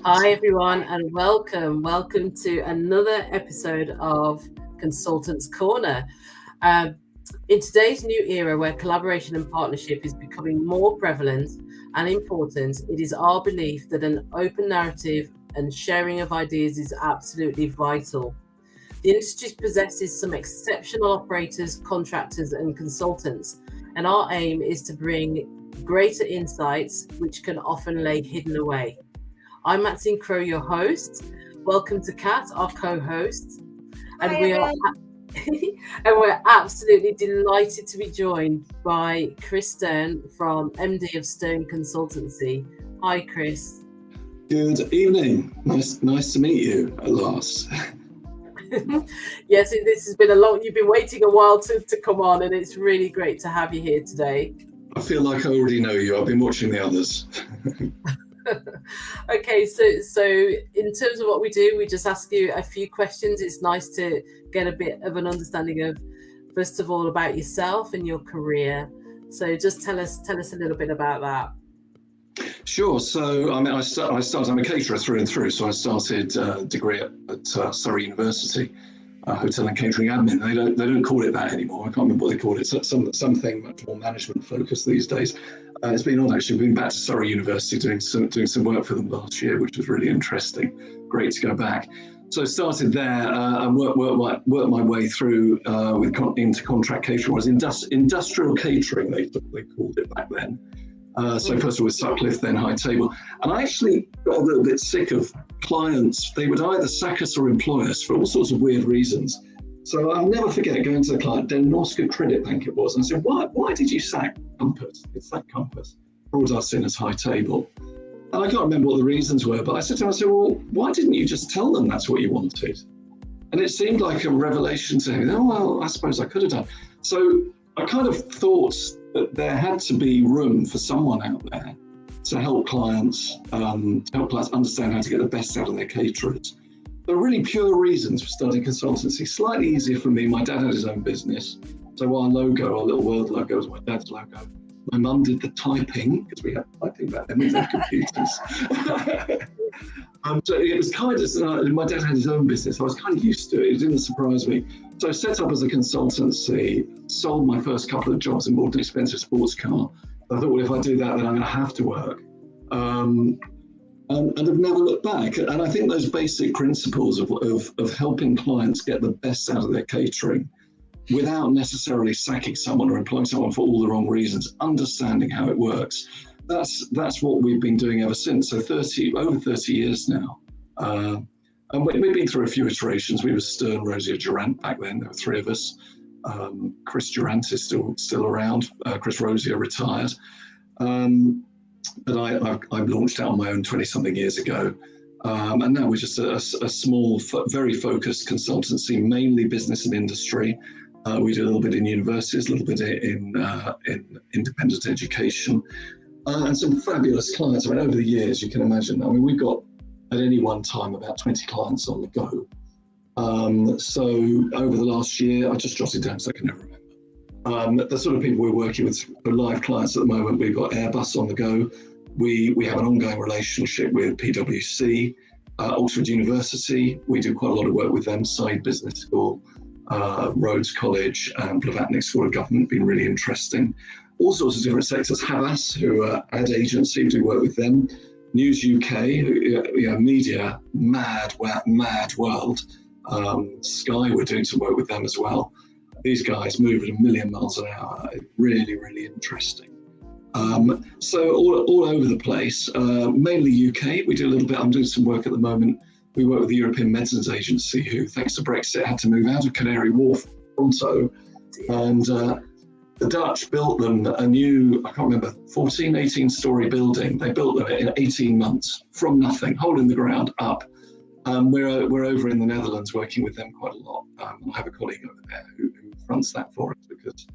Hi everyone and welcome. Welcome to another episode of Consultants Corner. In today's new era where collaboration and partnership is becoming more prevalent and important, it is our belief that an open narrative and sharing of ideas is absolutely vital. The industry possesses some exceptional operators, contractors and consultants, and our aim is to bring greater insights which can often lay hidden away. I'm Maxine Crow, your host. Welcome to Kat, our co-host. Hi, And we're absolutely delighted to be joined by Chris Stern from MD of Stern Consultancy. Hi, Chris. Good evening. Nice to meet you at last. Yes, this has been you've been waiting a while to come on, and it's really great to have you here today. I feel like I already know you. I've been watching the others. Okay, so in terms of what we do, we just ask you a few questions. It's nice to get a bit of an understanding of, first of all, about yourself and your career. So just tell us a little bit about that. Sure. So I'm a caterer through and through. So I started a degree at Surrey University, hotel and catering admin. They don't call it that anymore. I can't remember what they call it. Something much more management focused these days. It's been on actually. Been back to Surrey University doing some work for them last year, which was really interesting. Great to go back. So I started there and worked my way through into contract catering. It was industrial catering they called it back then. So first of all with Sutcliffe, then High Table. And I actually got a little bit sick of clients. They would either sack us or employ us for all sorts of weird reasons. So I'll never forget going to the client, Den Norske Credit Bank it was, and I said, why did you sack Compass? It's that Compass. Brought us in as High Table. And I can't remember what the reasons were, but I said to him, well, why didn't you just tell them that's what you wanted? And it seemed like a revelation to him. Oh, well, I suppose I could have done. So I kind of thought that there had to be room for someone out there to help clients understand how to get the best out of their caterers. There are really pure reasons for starting consultancy. Slightly easier for me. My dad had his own business. So our logo, our little world logo, was my dad's logo. My mum did the typing, because we had typing back then, we didn't have computers. So it was kind of, my dad had his own business. I was kind of used to it. It didn't surprise me. So I set up as a consultancy, sold my first couple of jobs and bought an expensive sports car. I thought, well, if I do that, then I'm going to have to work. And I've never looked back. And I think those basic principles of helping clients get the best out of their catering without necessarily sacking someone or employing someone for all the wrong reasons, understanding how it works, that's what we've been doing ever since. So over 30 years now. And we've been through a few iterations. We were Stern, Rosier, Durant back then. There were three of us. Chris Durant is still around. Chris Rosier retired. But I've launched out on my own 20-something years ago. And now we're just a small, very focused consultancy, mainly business and industry. We do a little bit in universities, a little bit in independent education, and some fabulous clients. I mean, over the years, you can imagine, we've got at any one time about 20 clients on the go. So over the last year, I just jotted down so I can never remember. The sort of people we're working with for live clients at the moment, we've got Airbus on the go. We have an ongoing relationship with PwC, Oxford University. We do quite a lot of work with them, Side Business School, Rhodes College, and Blavatnik School of Government, been really interesting. All sorts of different sectors. Havas, who are ad agency, we do work with them. News UK, media, mad world. Sky, we're doing some work with them as well. These guys move at 1,000,000 miles an hour. Really, really interesting. So all over the place, mainly UK. We do a little bit, I'm doing some work at the moment. We work with the European Medicines Agency, who, thanks to Brexit, had to move out of Canary Wharf pronto. And the Dutch built them a new, I can't remember, 14, 18-story building. They built them in 18 months from nothing, hole in the ground, up. We're over in the Netherlands working with them quite a lot. I have a colleague over there who fronts that for us because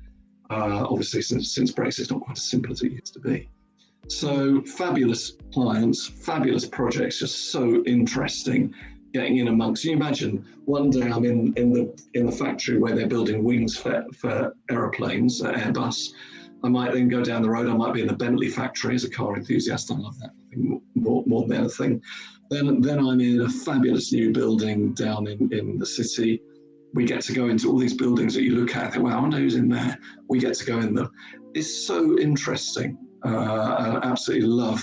obviously since Brexit, it's not quite as simple as it used to be. So fabulous clients, fabulous projects, just so interesting getting in amongst. Can you imagine one day I'm in the factory where they're building wings for aeroplanes at Airbus, I might then go down the road. I might be in the Bentley factory as a car enthusiast. I love that thing more than anything. Then I'm in a fabulous new building down in the city. We get to go into all these buildings that you look at and think, wow, I wonder who's in there. We get to go in them. It's so interesting. I absolutely love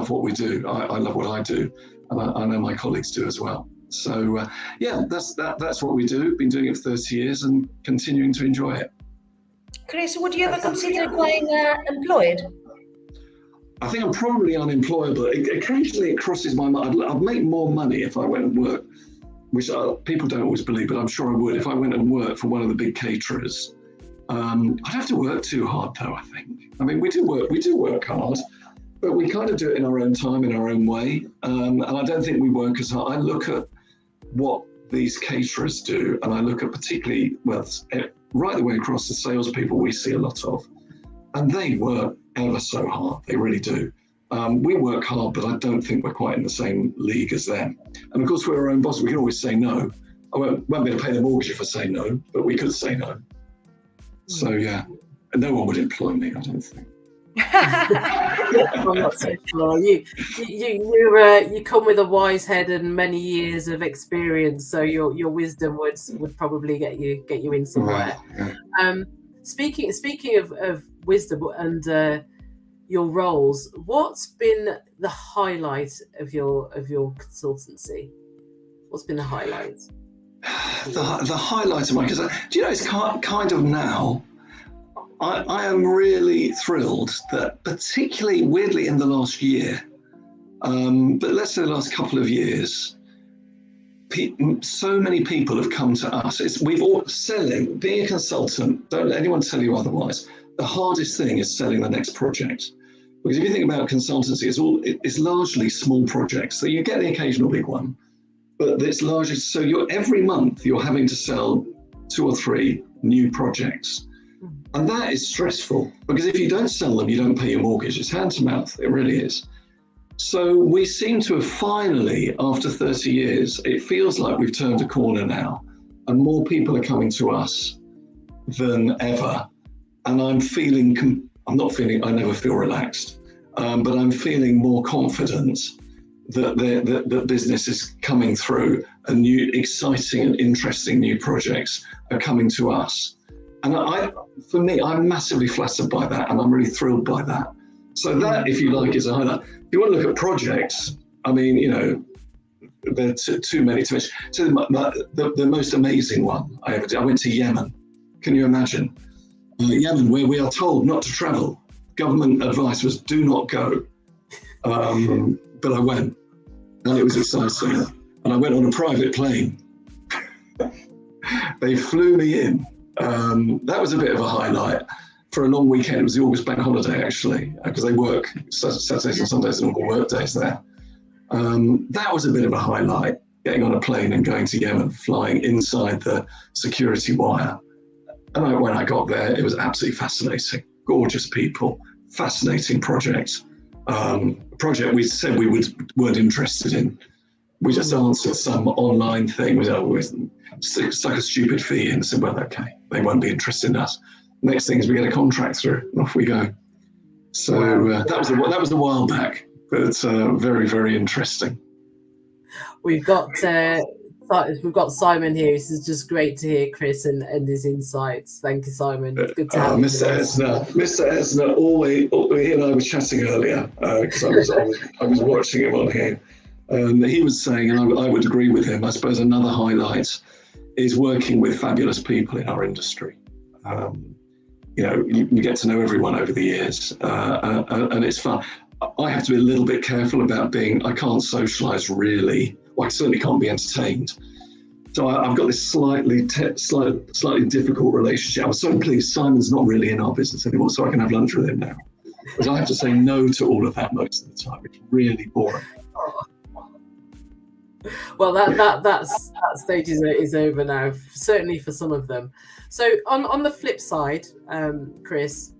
what we do. I love what I do. And I know my colleagues do as well. So that's what we do. Been doing it for 30 years and continuing to enjoy it. Chris, would you ever consider going employed? I think I'm probably unemployable. Occasionally it crosses my mind. I'd make more money if I went and worked, which people don't always believe, but I'm sure I would. If I went and worked for one of the big caterers, I'd have to work too hard though, I think. I mean, we do work hard, but we kind of do it in our own time, in our own way. And I don't think we work as hard. I look at what these caterers do, and I look at particularly, right the way across the salespeople we see a lot of, and they work ever so hard. They really do. We work hard, but I don't think we're quite in the same league as them. And of course, we're our own boss. We can always say no. I won't be able to pay the mortgage if I say no, but we could say no. So yeah, no one would employ me, I don't think. I'm not so sure. You come with a wise head and many years of experience, so your wisdom would probably get you in somewhere. Right, yeah. Speaking of wisdom and your roles, what's been the highlight of your consultancy? What's been the highlight? The highlight of my, because do you know, it's kind of now, I am really thrilled that, particularly weirdly in the last year, but let's say the last couple of years, so many people have come to us. We've all selling, being a consultant, don't let anyone tell you otherwise. The hardest thing is selling the next project. Because if you think about consultancy, it's largely small projects. So you get the occasional big one, but it's largely, so every month you're having to sell 2 or 3 new projects. And that is stressful, because if you don't sell them, you don't pay your mortgage. It's hand to mouth, it really is. So we seem to have finally, after 30 years, it feels like we've turned a corner now, and more people are coming to us than ever. And I never feel relaxed, but I'm feeling more confident that business is coming through, and new, exciting and interesting new projects are coming to us. And I'm massively flattered by that, and I'm really thrilled by that. So that, if you like, is a highlight. If you want to look at projects, I mean, you know, there are too many to mention. So the most amazing one I ever did, I went to Yemen. Can you imagine? Yemen, where we are told not to travel. Government advice was do not go. But I went, and it was exciting. And I went on a private plane. They flew me in. That was a bit of a highlight. For a long weekend, it was the August bank holiday, actually, because they work Saturdays and Sundays and all the work days there. That was a bit of a highlight, getting on a plane and going to Yemen, flying inside the security wire. And when I got there, it was absolutely fascinating. Gorgeous people, fascinating project. Project we said we weren't interested in. We just answered some online thing. We stuck a stupid fee in and said, well, okay, they won't be interested in us. Next thing is we get a contract through, and off we go. So that was a while back, but it's very, very interesting. We've got Simon here. This is just great to hear Chris and his insights. Thank you, Simon. It's good to have you. Mr. Esner, always. He and I were chatting earlier because I was watching him on here, and he was saying, and I would agree with him. I suppose another highlight is working with fabulous people in our industry. You know, you get to know everyone over the years, and it's fun. I have to be a little bit careful about I can't socialise really. Well, I certainly can't be entertained. So I've got this slightly difficult relationship. I was so pleased Simon's not really in our business anymore, so I can have lunch with him now. Because I have to say no to all of that most of the time. It's really boring. Well, that stage is over now, certainly for some of them. So on the flip side, Chris,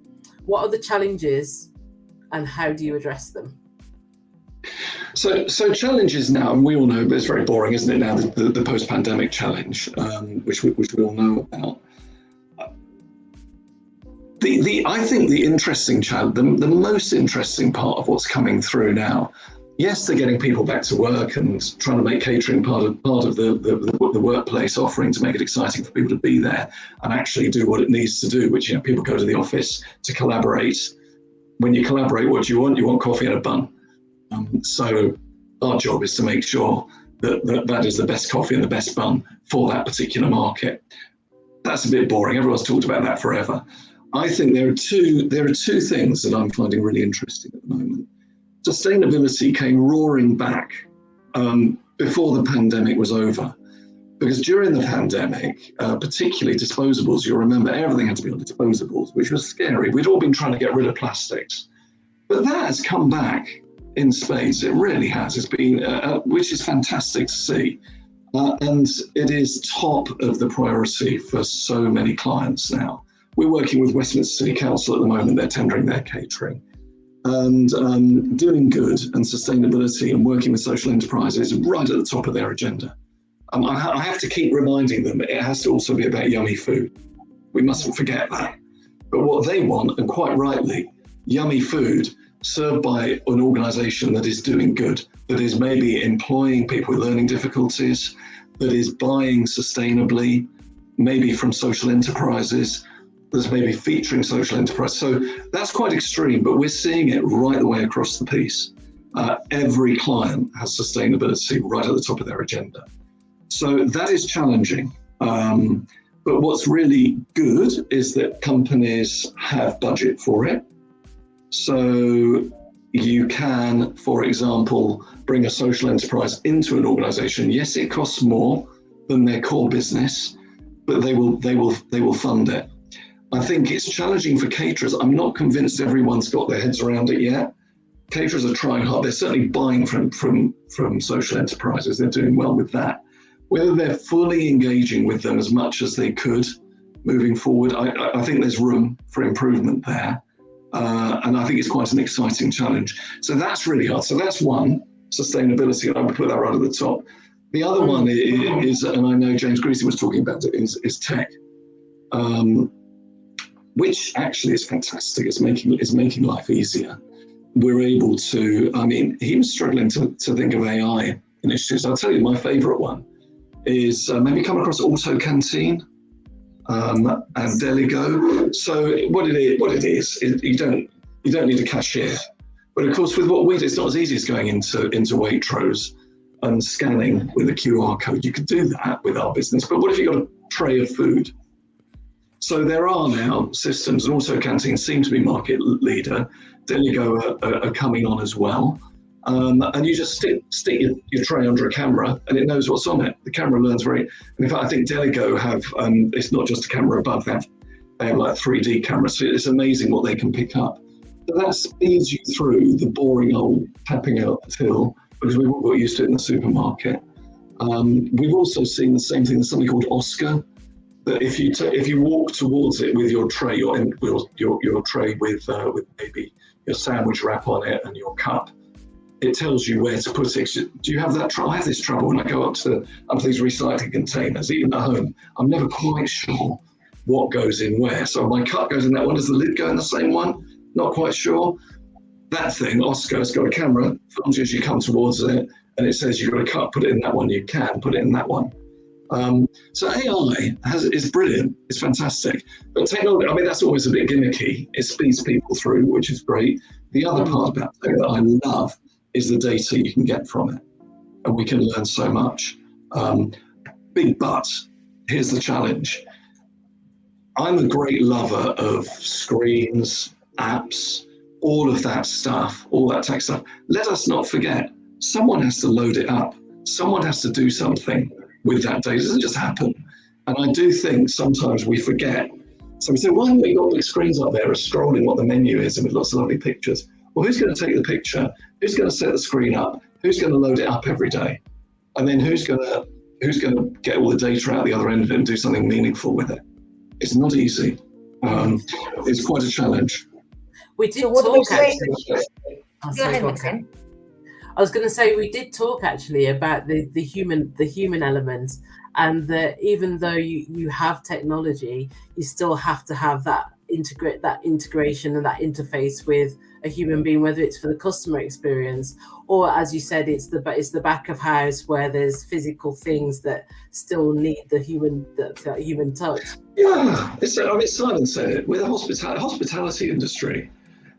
what are the challenges and how do you address them? So challenges now, and we all know, but it's very boring, isn't it now, the post-pandemic challenge, which we all know about. I think the interesting challenge, the most interesting part of what's coming through now, yes, they're getting people back to work and trying to make catering part of the workplace offering to make it exciting for people to be there and actually do what it needs to do, which, people go to the office to collaborate. When you collaborate, what do you want? You want coffee and a bun. So our job is to make sure that is the best coffee and the best bun for that particular market. That's a bit boring. Everyone's talked about that forever. I think there are two things that I'm finding really interesting at the moment. Sustainability came roaring back before the pandemic was over, because during the pandemic, particularly disposables, you'll remember everything had to be on disposables, which was scary. We'd all been trying to get rid of plastics, but that has come back in spades. It really has. It's been, which is fantastic to see. And it is top of the priority for so many clients now. We're working with Westminster City Council at the moment. They're tendering their catering. And doing good and sustainability and working with social enterprises right at the top of their agenda. I have to keep reminding them it has to also be about yummy food. We mustn't forget that. But what they want, and quite rightly, yummy food served by an organisation that is doing good, that is maybe employing people with learning difficulties, that is buying sustainably, maybe from social enterprises, that's maybe featuring social enterprise. So that's quite extreme, but we're seeing it right the way across the piece. Every client has sustainability right at the top of their agenda. So that is challenging. But what's really good is that companies have budget for it. So you can, for example, bring a social enterprise into an organization. Yes, it costs more than their core business, but they will fund it. I think it's challenging for caterers. I'm not convinced everyone's got their heads around it yet. Caterers are trying hard. They're certainly buying from social enterprises. They're doing well with that. Whether they're fully engaging with them as much as they could moving forward, I think there's room for improvement there. And I think it's quite an exciting challenge. So that's really hard. So that's one, sustainability, and I would put that right at the top. The other one is, and I know James Greasy was talking about it, is tech. Which actually is fantastic. It's making life easier. We're able to, he was struggling to think of AI initiatives. I'll tell you, my favorite one is maybe come across Auto Canteen and Deligo. So what it is, you don't need a cashier. But of course, with what we do, it's not as easy as going into Waitrose and scanning with a QR code. You could do that with our business. But what if you got a tray of food? So there are now systems, and Auto Canteen seems to be market leader. Deligo are coming on as well. And you just stick your tray under a camera and it knows what's on it. The camera learns and in fact, I think Deligo have, it's not just a camera above, they have like 3D cameras. So it's amazing what they can pick up. So that speeds you through the boring old tapping out the till, because we've all got used to it in the supermarket. We've also seen the same thing, there's something called Oscar, that if you walk towards it with your tray, your tray with maybe your sandwich wrap on it and your cup, it tells you where to put it. Do you have that trouble? I have this trouble when I go up to these recycling containers, even at home. I'm never quite sure what goes in where. So my cup goes in that one. Does the lid go in the same one? Not quite sure. That thing, Oscar, has got a camera, films you as you come towards it, and it says you've got a cup, put it in that one. You can put it in that one. So AI is brilliant. It's fantastic. But technology, that's always a bit gimmicky. It speeds people through, which is great. The other part about it that I love is the data you can get from it. And we can learn so much. Big but, here's the challenge. I'm a great lover of screens, apps, all of that stuff, all that tech stuff. Let us not forget, someone has to load it up. Someone has to do something with that data. It doesn't just happen. And I do think sometimes we forget. So we say, why haven't we got big screens up there scrolling what the menu is and with lots of lovely pictures? Well, who's going to take the picture? Who's going to set the screen up? Who's going to load it up every day? And then who's going to get all the data out the other end of it and do something meaningful with it? It's not easy. It's quite a challenge. We did talk actually. Go ahead, Maxine. I was going to say we did talk actually about the human element, and that even though you have technology, you still have to have that integration and that interface with a human being, whether it's for the customer experience or, as you said, it's the back of house where there's physical things that still need the human touch. Yeah, Simon said it with the hospitality industry.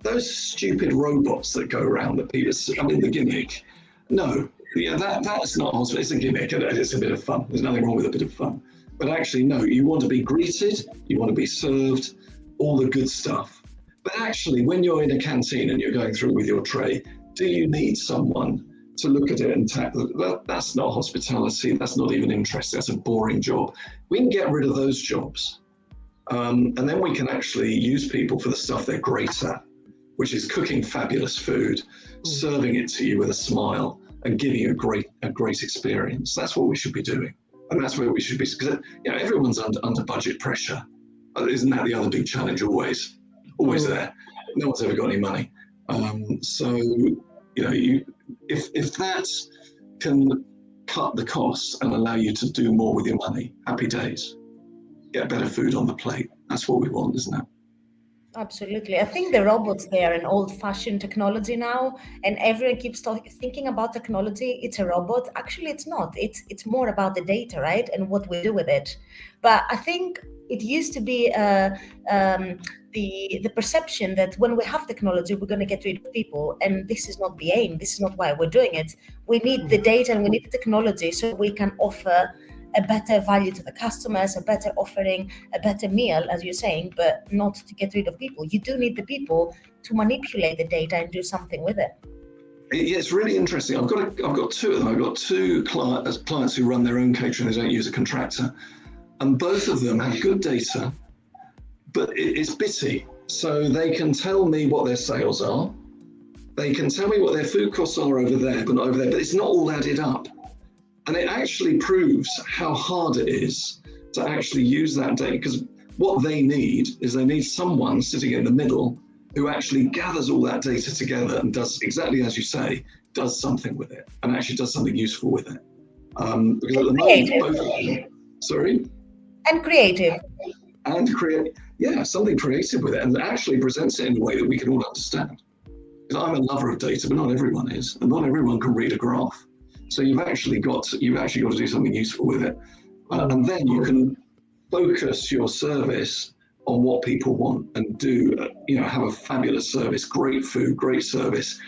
Those stupid robots that go around that people, the gimmick. No, yeah, that's not hospital. It's a gimmick. It's a bit of fun. There's nothing wrong with a bit of fun. But actually, no, you want to be greeted, you want to be served, all the good stuff. But actually, when you're in a canteen and you're going through with your tray, do you need someone to look at it and tackle it? Well, that's not hospitality. That's not even interesting. That's a boring job. We can get rid of those jobs. And then we can actually use people for the stuff they're great at, which is cooking fabulous food, serving it to you with a smile, and giving you a great experience. That's what we should be doing. And that's where we should be, because everyone's under budget pressure. Isn't that the other big challenge? Always there. No one's ever got any money. So if that can cut the costs and allow you to do more with your money, happy days. Get better food on the plate. That's what we want, isn't it? Absolutely. I think the robots, they are an old-fashioned technology now, and everyone keeps thinking about technology. It's a robot. Actually, it's not. It's more about the data, right, and what we do with it. But I think it used to be the perception that when we have technology, we're going to get rid of people, and this is not the aim. This is not why we're doing it. We need the data and we need the technology so we can offer a better value to the customers, a better offering, a better meal, as you're saying, but not to get rid of people. You do need the people to manipulate the data and do something with it. Yeah, it's really interesting. I've got two of them. I've got two clients who run their own catering. They don't use a contractor, and both of them have good data, but it's bitty. So they can tell me what their sales are. They can tell me what their food costs are over there, but not over there. But it's not all added up. And it actually proves how hard it is to actually use that data, because what they need is they need someone sitting in the middle who actually gathers all that data together and does exactly as you say, does something with it, and actually does something useful with it. Because at the moment, both of them, sorry? And creative. And something creative with it, and actually presents it in a way that we can all understand. Because I'm a lover of data, but not everyone is, and not everyone can read a graph. So you've actually got to do something useful with it, and then you can focus your service on what people want and do. Have a fabulous service, great food, great service,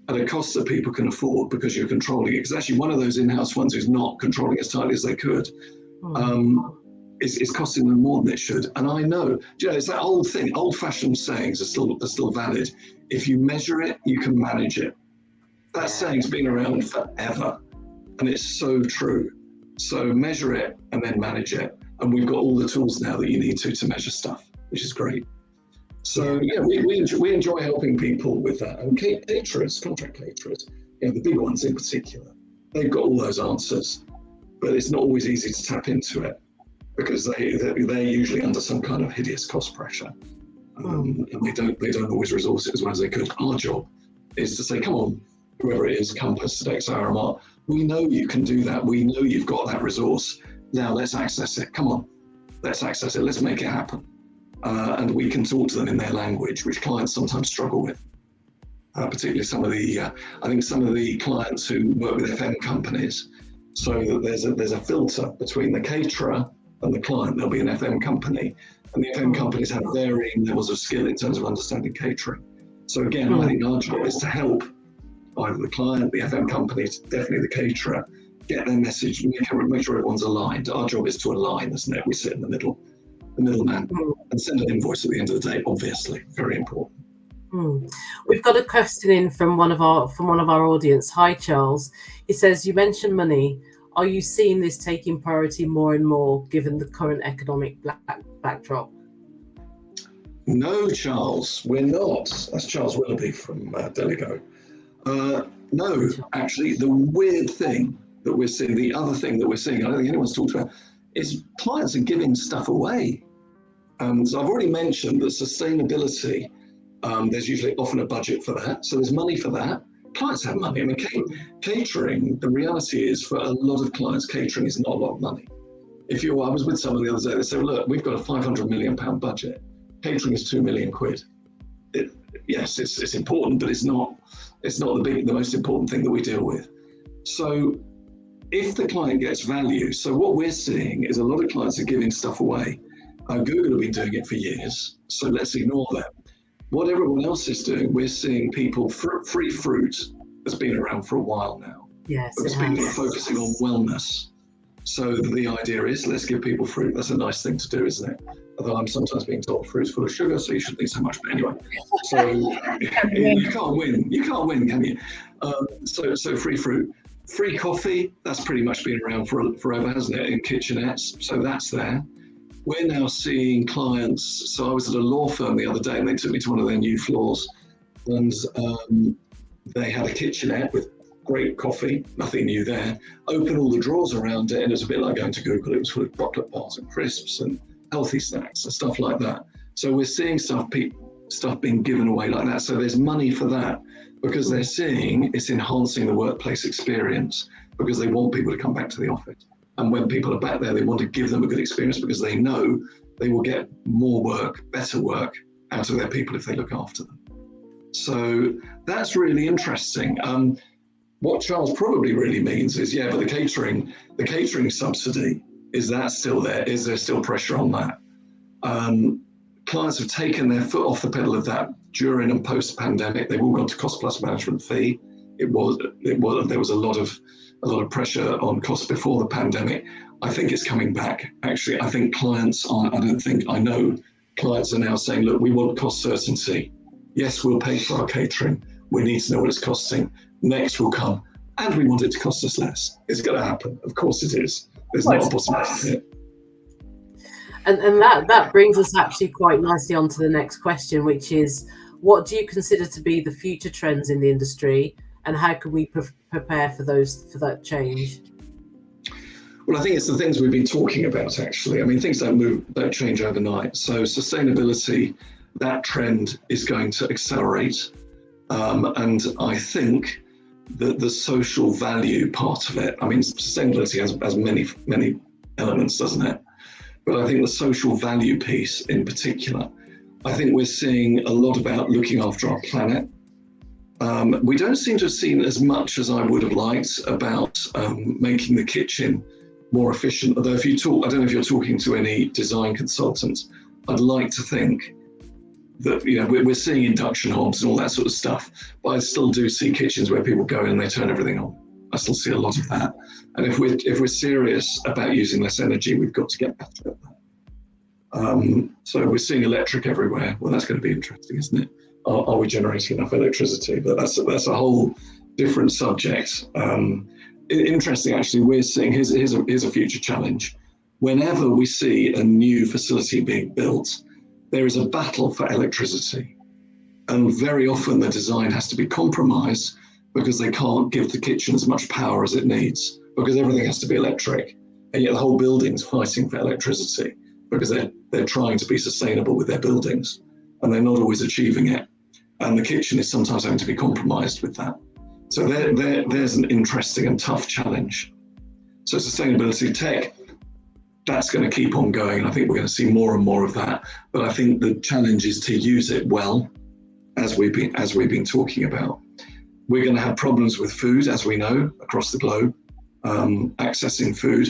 at a cost that people can afford because you're controlling it. Because actually, one of those in-house ones who's not controlling as tightly as they could, is costing them more than it should. And I know, it's that old thing. Old-fashioned sayings are still valid. If you measure it, you can manage it. That saying's been around forever. And it's so true. So measure it and then manage it. And we've got all the tools now that you need to measure stuff, which is great. So we enjoy helping people with that. And caterers, contract caterers, the big ones in particular, they've got all those answers, but it's not always easy to tap into it because they're usually under some kind of hideous cost pressure. And they don't always resource it as well as they could. Our job is to say, come on, whoever it is, Compass, Sodexo, RMR, we know you can do that. We know you've got that resource. Now let's access it. Come on, let's access it. Let's make it happen. And we can talk to them in their language, which clients sometimes struggle with. Particularly some of the clients who work with FM companies. So that there's a filter between the caterer and the client. There'll be an FM company, and the FM companies have varying levels of skill in terms of understanding catering. So again, I think our job is to help either the client, the FM company, definitely the caterer, get their message, make sure everyone's aligned. Our job is to align, isn't it? We sit in the middleman, and send an invoice at the end of the day, obviously, very important. We've got a question in from one of our audience. Hi, Charles. He says, you mentioned money. Are you seeing this taking priority more and more given the current economic backdrop? No, Charles, we're not. That's Charles Willoughby from Deligo. No, actually, the weird thing that we're seeing, the other thing that we're seeing, I don't think anyone's talked about, is clients are giving stuff away. So I've already mentioned that sustainability, there's usually often a budget for that. So there's money for that. Clients have money. I mean, catering, the reality is for a lot of clients, catering is not a lot of money. I was with someone the other day, they said, look, we've got a £500 million budget. catering is 2 million quid. Yes, it's important, but it's not the most important thing that we deal with. So if the client gets value, so what we're seeing is a lot of clients are giving stuff away. Google have been doing it for years, so let's ignore that. What everyone else is doing, we're seeing people, free fruit has been around for a while now. Yes, because people are focusing on wellness. So the idea is, let's give people fruit. That's a nice thing to do, isn't it? Although I'm sometimes being told fruit's full of sugar, so you shouldn't eat so much. But anyway, so you can't win. You can't win, can you? So free fruit. Free coffee, that's pretty much been around forever, hasn't it, in kitchenettes? So that's there. We're now seeing clients. So I was at a law firm the other day, and they took me to one of their new floors, and they had a kitchenette with great coffee, nothing new there. Open all the drawers around it, and it was a bit like going to Google. It was full of chocolate bars and crisps and healthy snacks and stuff like that. So we're seeing stuff being given away like that. So there's money for that, because they're seeing it's enhancing the workplace experience, because they want people to come back to the office. And when people are back there, they want to give them a good experience, because they know they will get more work, better work out of their people if they look after them. So that's really interesting. What Charles probably really means is, yeah, but the catering subsidy, is that still there? Is there still pressure on that? Clients have taken their foot off the pedal of that during and post-pandemic. They've all gone to cost plus management fee. There was a lot of pressure on costs before the pandemic. I think it's coming back. Actually, I think I know clients are now saying, look, we want cost certainty. Yes, we'll pay for our catering. We need to know what it's costing. Next will come, and we want it to cost us less. It's going to happen. Of course it is. There's not a possibility here. And that brings us actually quite nicely on to the next question, which is, what do you consider to be the future trends in the industry, and how can we prepare for that change? Well, I think it's the things we've been talking about, actually. I mean, things don't change overnight. So sustainability, that trend is going to accelerate. And I think that the social value part of it, I mean, sustainability has many elements, doesn't it? But I think the social value piece in particular, I think we're seeing a lot about looking after our planet. We don't seem to have seen as much as I would have liked about making the kitchen more efficient. Although if you talk, I don't know if you're talking to any design consultants, I'd like to think that, you know, we're seeing induction hobs and all that sort of stuff, but I still do see kitchens where people go in and they turn everything on. I still see a lot of that. And if we're serious about using less energy, we've got to get better at that. So we're seeing electric everywhere. Well, that's going to be interesting, isn't it? Are we generating enough electricity? But that's a whole different subject. Interesting, actually, we're seeing, here's a future challenge. Whenever we see a new facility being built, there is a battle for electricity. And very often the design has to be compromised because they can't give the kitchen as much power as it needs, because everything has to be electric. And yet the whole building's fighting for electricity because they're trying to be sustainable with their buildings, and they're not always achieving it. And the kitchen is sometimes having to be compromised with that. So there's an interesting and tough challenge. So sustainability tech, that's going to keep on going. And I think we're going to see more and more of that. But I think the challenge is to use it well, as we've been talking about. We're going to have problems with food, as we know, across the globe, accessing food.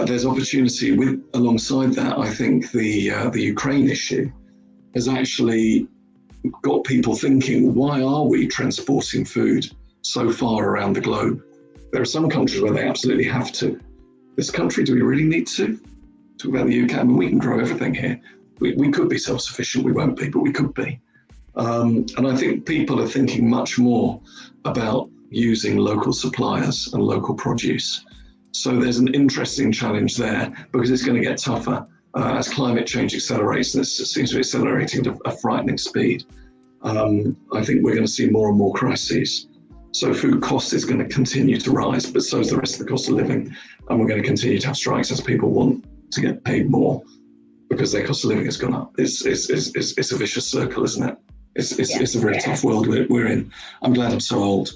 There's opportunity alongside that. I think the Ukraine issue has actually got people thinking, why are we transporting food so far around the globe? There are some countries where they absolutely have to. This country, do we really need to? Talk about the UK, I mean, we can grow everything here. We could be self-sufficient, we won't be, but we could be. And I think people are thinking much more about using local suppliers and local produce. So there's an interesting challenge there, because it's going to get tougher as climate change accelerates, and it seems to be accelerating at a frightening speed. I think we're going to see more and more crises. So food cost is going to continue to rise, but so is the rest of the cost of living. And we're going to continue to have strikes as people want to get paid more because their cost of living has gone up. It's a vicious circle, isn't it? It's a very tough world we're in. I'm glad I'm so old.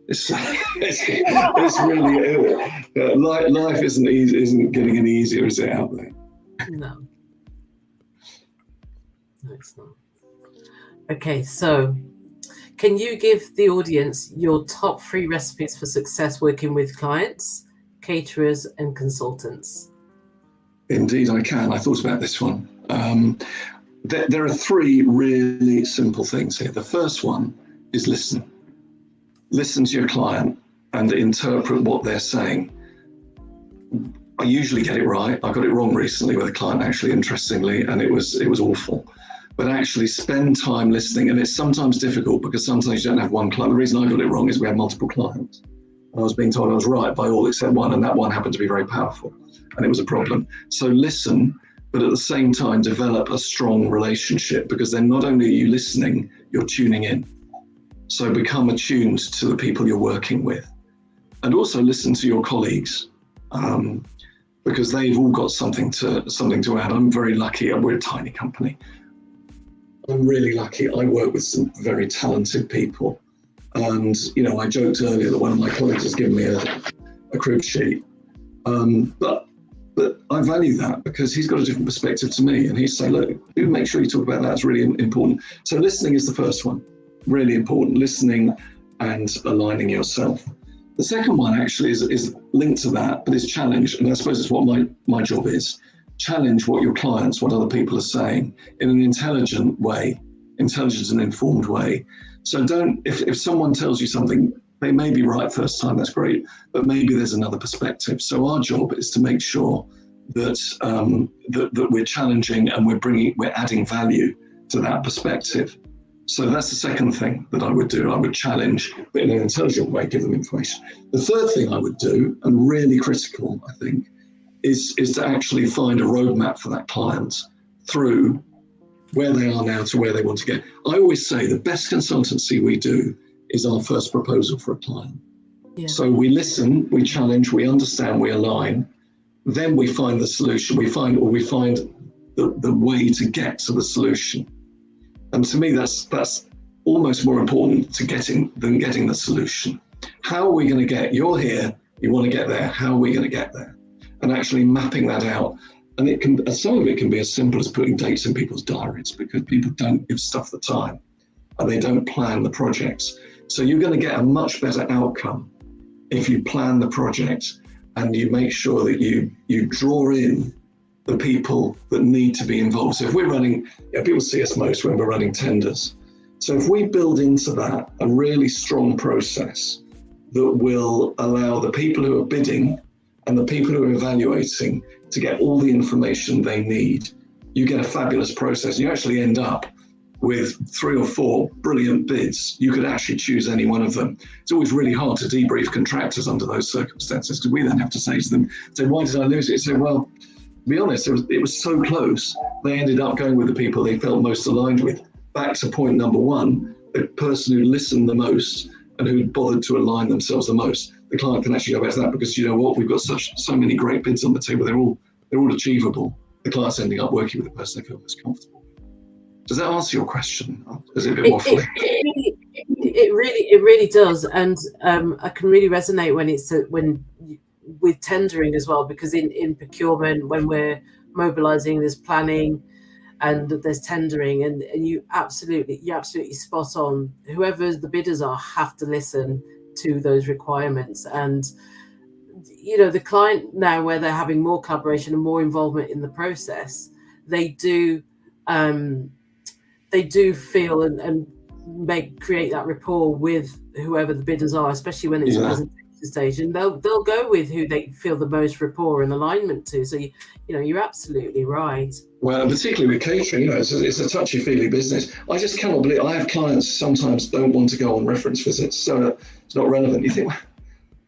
It's really life isn't getting any easier, is it, out there? No. Excellent. Okay, so can you give the audience your top 3 recipes for success working with clients, caterers, and consultants? Indeed, I can. I thought about this one. There are 3 really simple things here. The first one is listen. Listen to your client and interpret what they're saying. I usually get it right. I got it wrong recently with a client, actually, interestingly, and it was awful. But actually spend time listening, and it's sometimes difficult because sometimes you don't have one client. The reason I got it wrong is we had multiple clients. I was being told I was right by all except one, and that one happened to be very powerful, and it was a problem. So listen, but at the same time, develop a strong relationship, because then not only are you listening, you're tuning in. So become attuned to the people you're working with, and also listen to your colleagues, because they've all got something to add. I'm very lucky. We're a tiny company. I'm really lucky. I work with some very talented people. And, I joked earlier that one of my colleagues has given me a crib sheet. But I value that because he's got a different perspective to me. And he's saying, look, do make sure you talk about that. It's really important. So listening is the first one, really important. Listening and aligning yourself. The second one actually is linked to that, but is challenge. And I suppose it's what my job is. Challenge what your clients, what other people are saying in an intelligent way, intelligent and informed way. So if someone tells you something, they may be right first time, that's great, but maybe there's another perspective. So our job is to make sure that that we're challenging and we're adding value to that perspective. So that's the second thing that I would do. I would challenge, but in an intelligent way, give them information. The third thing I would do, and really critical, I think, is to actually find a roadmap for that client through where they are now to where they want to get. I always say the best consultancy we do is our first proposal for a client. Yeah. So we listen, we challenge, we understand, we align, then we find the solution. We find the way to get to the solution. And to me, that's almost more important than getting the solution. How are we going to get? You're here, you want to get there. How are we going to get there? And actually mapping that out. And some of it can be as simple as putting dates in people's diaries, because people don't give stuff the time and they don't plan the projects. So you're going to get a much better outcome if you plan the project and you make sure that you draw in the people that need to be involved. So if we're running, people see us most when we're running tenders. So if we build into that a really strong process that will allow the people who are bidding and the people who are evaluating to get all the information they need, you get a fabulous process. You actually end up with 3 or 4 brilliant bids. You could actually choose any one of them. It's always really hard to debrief contractors under those circumstances, because we then have to say to them, why did I lose it? Say, well, to be honest, it was so close. They ended up going with the people they felt most aligned with. Back to point number 1, the person who listened the most and who bothered to align themselves the most. The client can actually go back to that, because you know what, we've got so many great bids on the table. They're all achievable. The client's ending up working with the person they feel most comfortable. Does that answer your question? Is it a bit waffly? It really does, and I can really resonate when with tendering as well, because in procurement, when we're mobilising, there's planning and there's tendering, and you're absolutely spot on. Whoever the bidders are have to listen to those requirements, and the client now, where they're having more collaboration and more involvement in the process, they do feel and create that rapport with whoever the bidders are, especially when it's a presentation stage, and they'll go with who they feel the most rapport and alignment to. So you're absolutely right. Well, particularly with catering, it's a touchy-feely business. I just cannot believe, I have clients sometimes don't want to go on reference visits, so it's not relevant. You think,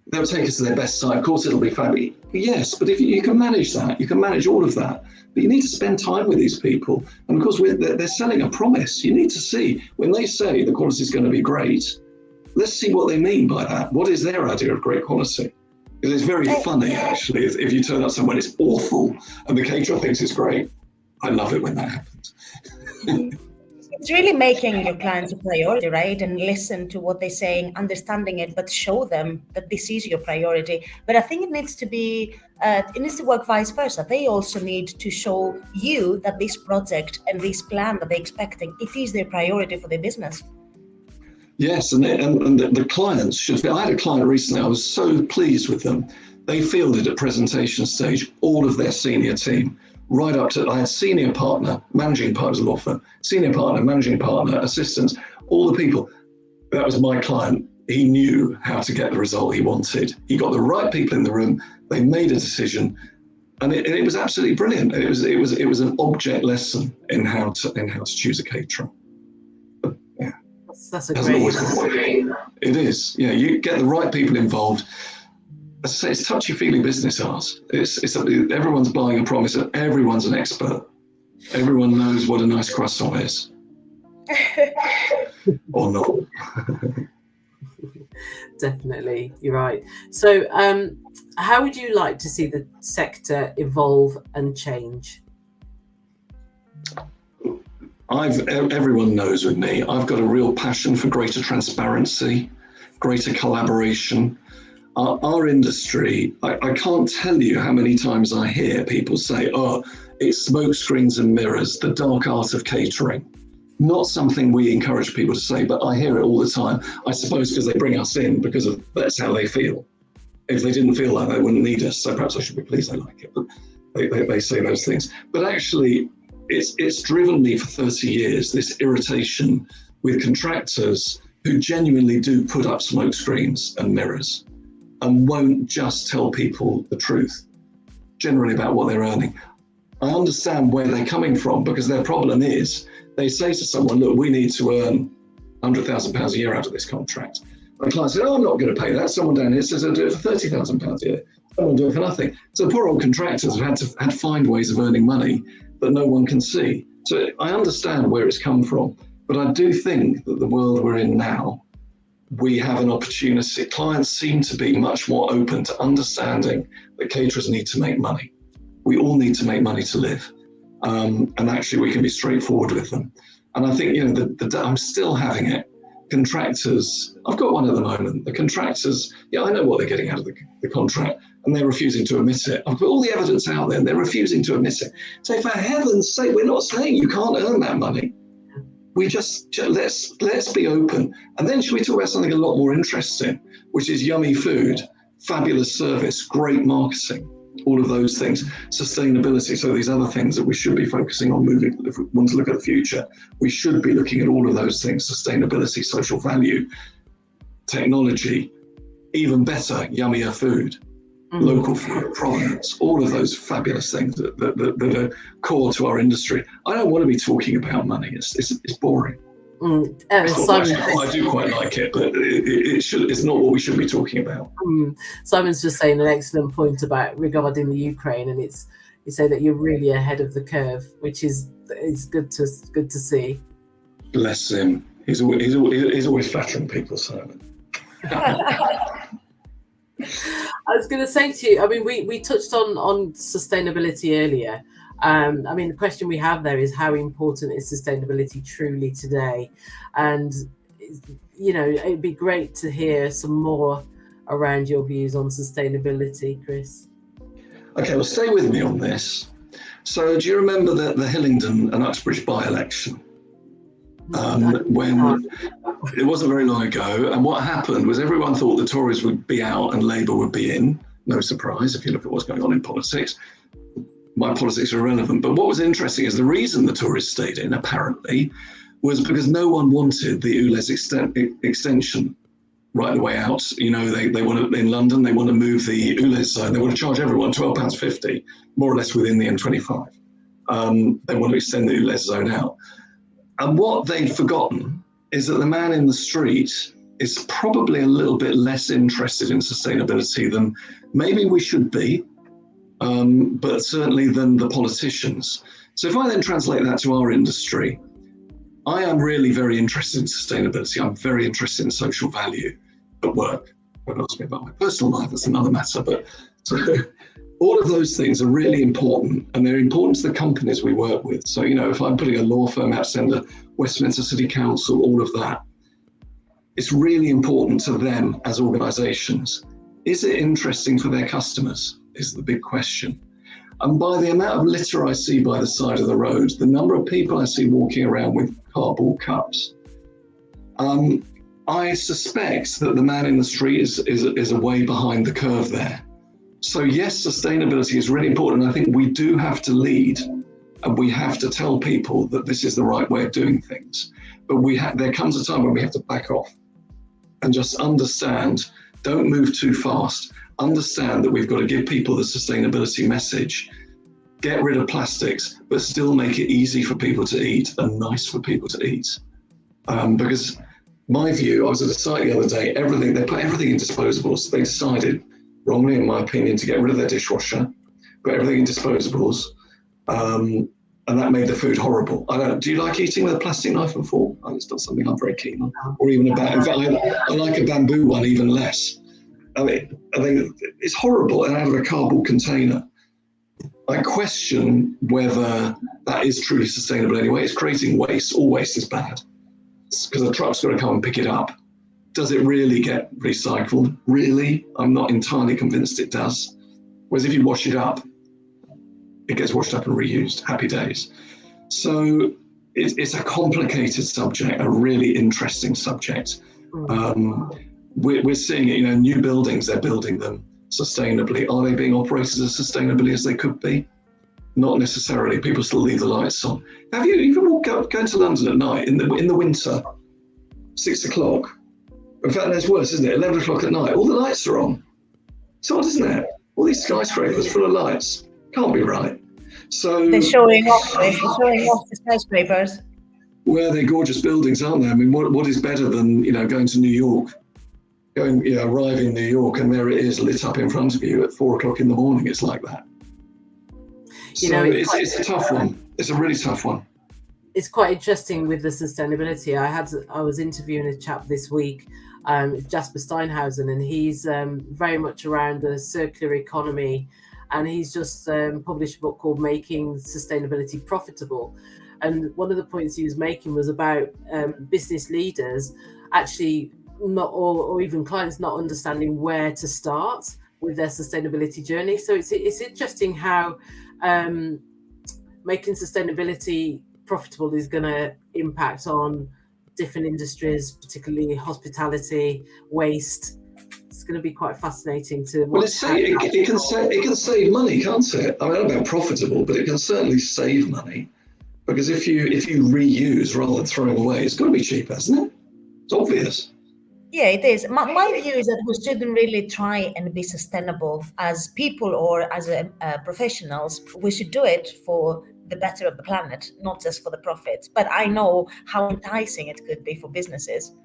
they'll take us to their best site. Of course, it'll be fabulous. Yes, but if you can manage that, you can manage all of that. But you need to spend time with these people. And of course, they're selling a promise. You need to see, when they say the quality is going to be great, let's see what they mean by that. What is their idea of great quality? Because it's very funny, actually, if you turn up somewhere and it's awful and the caterer thinks it's great. I love it when that happens. It's really making your clients a priority, right? And listen to what they're saying, understanding it, but show them that this is your priority. But I think it needs to work vice versa. They also need to show you that this project and this plan that they're expecting, it is their priority for their business. Yes, and the clients should. I had a client recently. I was so pleased with them. They fielded at presentation stage all of their senior team, right up to, I had senior partner, managing partner, law firm, senior partner, managing partner, assistants, all the people. That was my client. He knew how to get the result he wanted. He got the right people in the room. They made a decision, and it was absolutely brilliant. It was an object lesson in how to choose a caterer. But, yeah, that's a great. It is. Yeah, you get the right people involved. As I say, it's touchy-feely business, ours. It's everyone's buying a promise, and everyone's an expert. Everyone knows what a nice croissant is, or not. Definitely, you're right. So, how would you like to see the sector evolve and change? Everyone knows with me, I've got a real passion for greater transparency, greater collaboration. Our industry, I can't tell you how many times I hear people say, oh, it's smoke screens and mirrors, the dark art of catering. Not something we encourage people to say, but I hear it all the time. I suppose because they bring us in because that's how they feel. If they didn't feel that, they wouldn't need us. So perhaps I should be pleased they like it, but they say those things. But actually, it's driven me for 30 years, this irritation with contractors who genuinely do put up smoke screens and mirrors and won't just tell people the truth, generally about what they're earning. I understand where they're coming from, because their problem is they say to someone, look, we need to earn £100,000 a year out of this contract. And the client said, oh, I'm not going to pay that. Someone down here says I'll do it for £30,000 a year. Someone will do it for nothing. So poor old contractors have had to find ways of earning money that no one can see. So I understand where it's come from, but I do think that the world we're in now, we have an opportunity. Clients seem to be much more open to understanding that caterers need to make money. We all need to make money to live. And actually we can be straightforward with them. And I think, I'm still having it. Contractors, I've got one at the moment. The contractors, I know what they're getting out of the contract, and they're refusing to admit it. I've got all the evidence out there, and they're refusing to admit it. So for heaven's sake, we're not saying you can't earn that money. We just let's be open. And then should we talk about something a lot more interesting, which is yummy food, fabulous service, great marketing, all of those things, sustainability. So these other things that we should be focusing on moving, if we want to look at the future, we should be looking at all of those things: sustainability, social value, technology, even better, yummier food, local food, provenance, all of those fabulous things that are core to our industry. I don't want to be talking about money. It's boring. I do quite like it, but it's not what we should be talking about. Simon's just saying an excellent point regarding the Ukraine, and you say that you're really ahead of the curve, which is good to see. Bless him. He's always flattering people, Simon. I was going to say to you, I mean, we touched on sustainability earlier. The question we have there is, how important is sustainability truly today? And, it'd be great to hear some more around your views on sustainability, Chris. Okay, well, stay with me on this. So do you remember the Hillingdon and Uxbridge by-election? When it wasn't very long ago, and what happened was everyone thought the Tories would be out and Labour would be in. No surprise if you look at what's going on in politics. My politics are irrelevant, but what was interesting is the reason the Tories stayed in, apparently, was because no one wanted the ULEZ extension right the way out. They want to, in London, they want to move the ULEZ zone. They want to charge everyone £12.50, more or less within the M25. They want to extend the ULEZ zone out. And what they'd forgotten is that the man in the street is probably a little bit less interested in sustainability than maybe we should be, but certainly than the politicians. So if I then translate that to our industry, I am really very interested in sustainability. I'm very interested in social value at work. Don't ask me about my personal life, that's another matter. But all of those things are really important, and they're important to the companies we work with. So, if I'm putting a law firm out to send Westminster City Council, all of that, it's really important to them as organisations. Is it interesting for their customers is the big question. And by the amount of litter I see by the side of the road, the number of people I see walking around with cardboard cups, I suspect that the man in the street is a way behind the curve there. So yes, sustainability is really important. I think we do have to lead, and we have to tell people that this is the right way of doing things. But there comes a time when we have to back off and just understand, don't move too fast. Understand that we've got to give people the sustainability message, get rid of plastics, but still make it easy for people to eat and nice for people to eat. Because my view, I was at a site the other day, they put everything in disposables. They decided, wrongly in my opinion, to get rid of their dishwasher, put everything in disposables, and that made the food horrible. Do you like eating with a plastic knife and fork? It's not something I'm very keen on. Or even in fact, I like a bamboo one even less. I think it's horrible, and out of a cardboard container. I question whether that is truly sustainable anyway. It's creating waste. All waste is bad, because the truck's got to come and pick it up. Does it really get recycled? Really? I'm not entirely convinced it does. Whereas if you wash it up, it gets washed up and reused. Happy days. So it's a complicated subject, a really interesting subject. We're seeing it, new buildings, they're building them sustainably. Are they being operated as sustainably as they could be? Not necessarily. People still leave the lights on. Have you ever going to London at night in the winter, 6 o'clock? In fact, it's worse, isn't it? 11 o'clock at night, all the lights are on. It's odd, isn't it? All these skyscrapers full of lights. Can't be right. So they're showing off the skyscrapers. Well, they're gorgeous buildings, aren't they? I mean, what is better than, going to New York? Arrive in New York and there it is lit up in front of you at 4 o'clock in the morning. It's like that. It's a tough one. It's a really tough one. It's quite interesting with the sustainability. I was interviewing a chap this week, Jasper Steinhausen, and he's very much around the circular economy, and he's just published a book called Making Sustainability Profitable. And one of the points he was making was about business leaders actually not, or even clients not understanding where to start with their sustainability journey. So it's interesting how making sustainability profitable is going to impact on different industries, particularly hospitality, waste. It's going to be quite fascinating to watch. Well, it can save money, can't it? I don't know about profitable, but it can certainly save money, because if you reuse rather than throwing away, it's got to be cheaper, isn't it? It's obvious. Yeah, it is. My view is that we shouldn't really try and be sustainable as people or as professionals. We should do it for the better of the planet, not just for the profit. But I know how enticing it could be for businesses.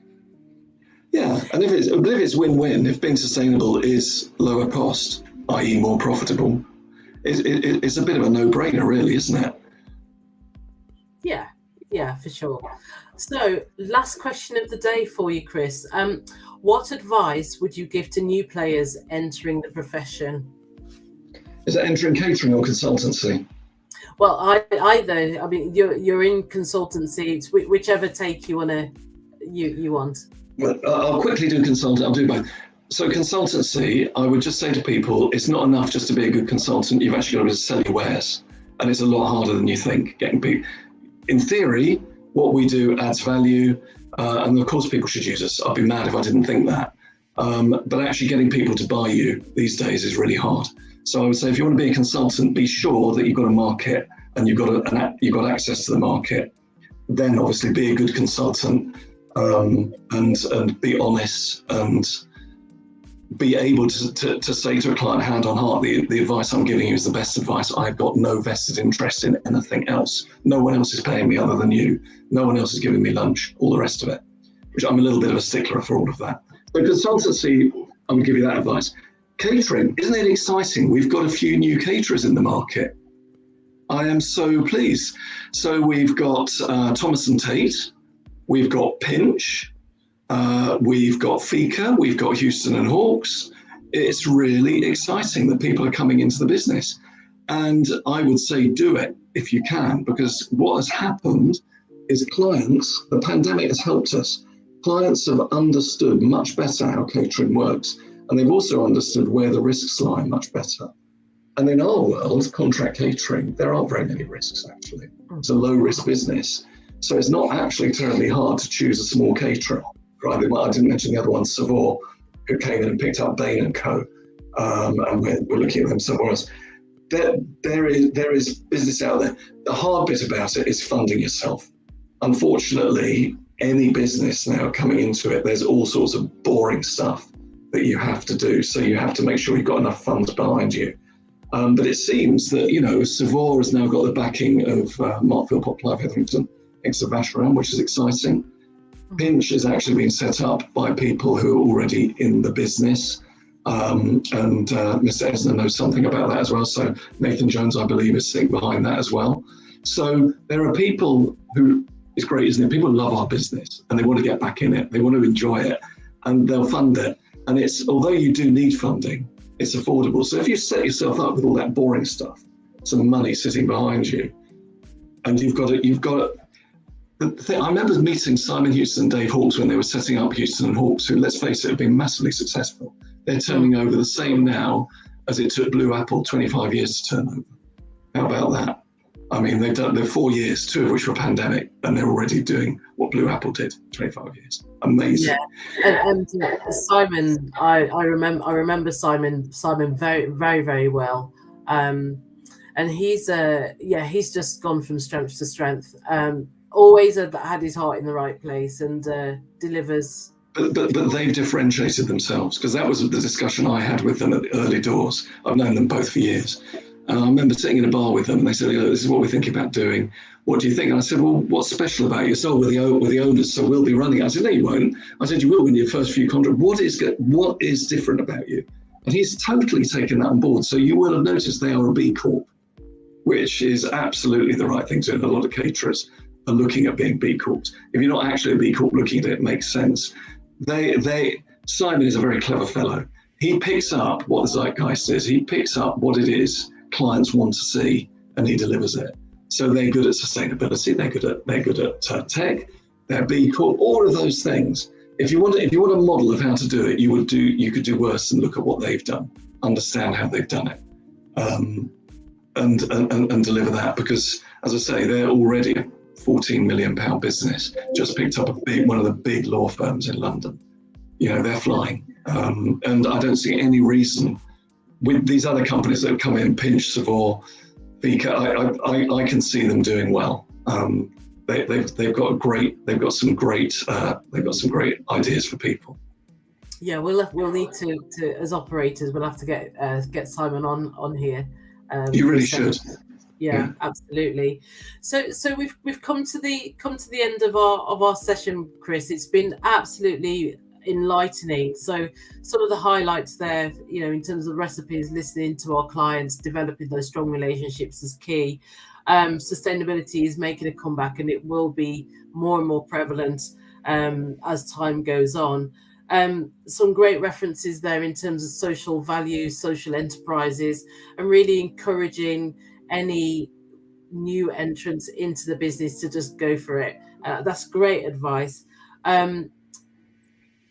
Yeah, and if it's win-win, if being sustainable is lower cost, i.e. more profitable, it's a bit of a no-brainer, really, isn't it? Yeah, for sure. So, last question of the day for you, Chris. What advice would you give to new players entering the profession? Is that entering catering or consultancy? Well, either. I mean, you're in consultancy. It's whichever take you want. Well, I'll quickly do consultant. I'll do both. So consultancy, I would just say to people, it's not enough just to be a good consultant. You've actually got to sell your wares, and it's a lot harder than you think. Getting people, in theory, what we do adds value, and of course people should use us. I'd be mad if I didn't think that. But actually getting people to buy you these days is really hard. So I would say if you want to be a consultant, be sure that you've got a market and you've got access to the market. Then obviously be a good consultant, and be honest and be able to say to a client hand on heart, the advice I'm giving you is the best advice. I've got no vested interest in anything else. No one else is paying me other than you. No one else is giving me lunch, all the rest of it, which I'm a little bit of a stickler for all of that. But consultancy, I would give you that advice. Catering, isn't it exciting? We've got a few new caterers in the market. I am so pleased. So we've got Thomas and Tate, we've got Pinch, we've got Fika, we've got Houston and Hawks. it's really exciting that people are coming into the business. And I would say do it if you can, because what has happened is clients, the pandemic has helped us. Clients have understood much better how catering works, and they've also understood where the risks lie much better. And in our world, contract catering, there aren't very many risks, actually. It's a low-risk business. So it's not actually terribly hard to choose a small caterer. Right? I didn't mention the other one, Savor, who came in and picked up Bain & Co. And we're looking at them somewhere else. There is business out there. The hard bit about it is funding yourself. Unfortunately, any business now coming into it, there's all sorts of boring stuff that you have to do. So you have to make sure you've got enough funds behind you. But it seems that, Savor has now got the backing of Mark Philpott, Clive Hetherington, ex-Vacheron, which is exciting. Pinch has actually been set up by people who are already in the business. And Mr. Esner knows something about that as well. So Nathan Jones, I believe, is sitting behind that as well. So there are people who, it's great, isn't it? People love our business and they want to get back in it. They want to enjoy it and they'll fund it. And although you do need funding, it's affordable. So if you set yourself up with all that boring stuff, some money sitting behind you, and you've got I remember meeting Simon Houston and Dave Hawkes when they were setting up Houston and Hawkes, who, let's face it, have been massively successful. They're turning over the same now as it took Blue Apple 25 years to turn over. How about that? I mean, they're 4 years, 2 of which were pandemic, and they're already doing what Blue Apple did 25 years. Amazing. Yeah, and Simon, I remember Simon very, very, very well. And he's just gone from strength to strength. Always had his heart in the right place and delivers. But they've differentiated themselves, because that was the discussion I had with them at the early doors. I've known them both for years. And I remember sitting in a bar with them and they said, this is what we're thinking about doing. What do you think? And I said, well, what's special about you? So we're the owners, so we'll be running it. I said, no, you won't. I said, you will win your first few contracts. What is different about you? And he's totally taken that on board. So you will have noticed they are a B Corp, which is absolutely the right thing to do. A lot of caterers are looking at being B Corps. If you're not actually a B Corp looking at it, it makes sense. Simon is a very clever fellow. He picks up what the zeitgeist is. He picks up what it is clients want to see, and he delivers it. So they're good at sustainability. They're good at tech. They're B Corp. All of those things. If you want a model of how to do it, you could do worse than look at what they've done, understand how they've done it, and deliver that. Because, as I say, they're already a £14 million business. Just picked up one of the big law firms in London. They're flying, and I don't see any reason with these other companies that have come in, Pinch, Savor, Vika. I can see them doing well. They've got some great ideas for people. Yeah, we'll need to as operators, we'll have to get Simon on here. You really should. Yeah, absolutely. So we've come to the end of our session, Chris. It's been absolutely enlightening. So some of the highlights there, in terms of recipes, listening to our clients, developing those strong relationships is key. Sustainability is making a comeback, and it will be more and more prevalent as time goes on. Some great references there in terms of social values, social enterprises, and really encouraging any new entrants into the business to just go for it. That's great advice.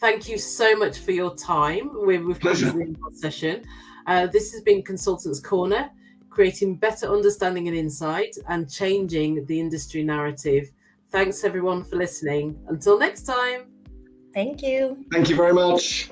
Thank you so much for your time. We've come to the end of our session. This has been Consultants Corner, creating better understanding and insight and changing the industry narrative. Thanks everyone for listening. Until next time. Thank you. Thank you very much.